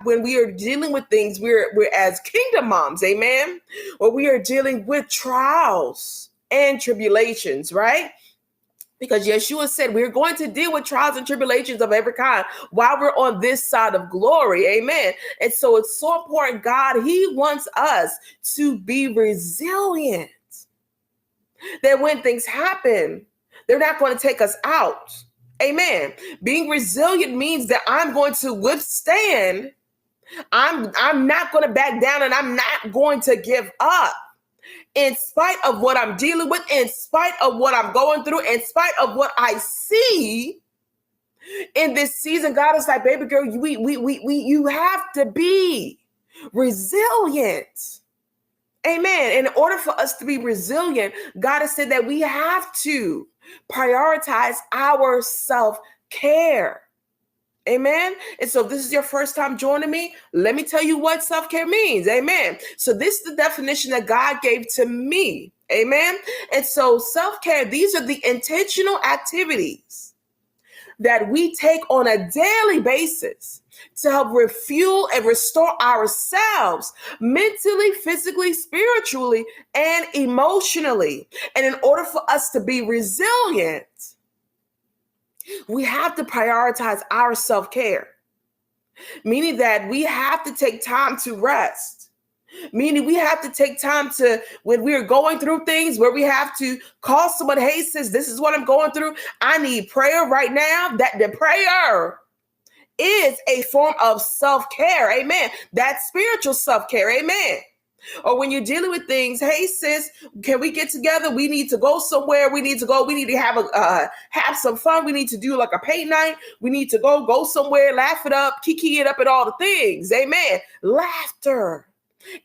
when we are dealing with things, we're as kingdom moms, amen, or we are dealing with trials and tribulations, right? Because Yeshua said we're going to deal with trials and tribulations of every kind while we're on this side of glory. Amen. And so it's so important. God, he wants us to be resilient. That when things happen, they're not going to take us out. Amen. Being resilient means that I'm going to withstand. I'm not going to back down, and I'm not going to give up. In spite of what I'm dealing with, in spite of what I'm going through, in spite of what I see in this season, God is like, baby girl, you have to be resilient. Amen. In order for us to be resilient, God has said that we have to prioritize our self-care. Amen. And so if this is your first time joining me, let me tell you what self-care means. Amen. So this is the definition that God gave to me. Amen. And so self-care, these are the intentional activities that we take on a daily basis to help refuel and restore ourselves mentally, physically, spiritually, and emotionally. And in order for us to be resilient, we have to prioritize our self-care, meaning that we have to take time to rest, meaning we have to take time to, when we're going through things where we have to call someone, hey, sis, this is what I'm going through. I need prayer right now. That the prayer is a form of self-care. Amen. That's spiritual self-care. Amen. Or when you're dealing with things, hey sis, can we get together? We need to go somewhere. We need to have some fun. We need to do like a paint night. We need to go somewhere, laugh it up, kiki it up, and all the things. Amen. Laughter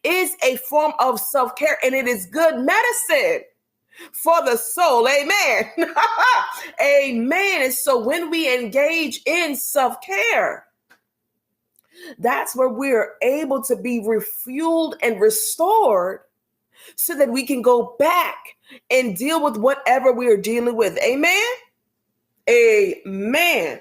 is a form of self-care, and it is good medicine for the soul. Amen. Amen. And so when we engage in self-care, that's where we're able to be refueled and restored so that we can go back and deal with whatever we are dealing with. Amen. Amen.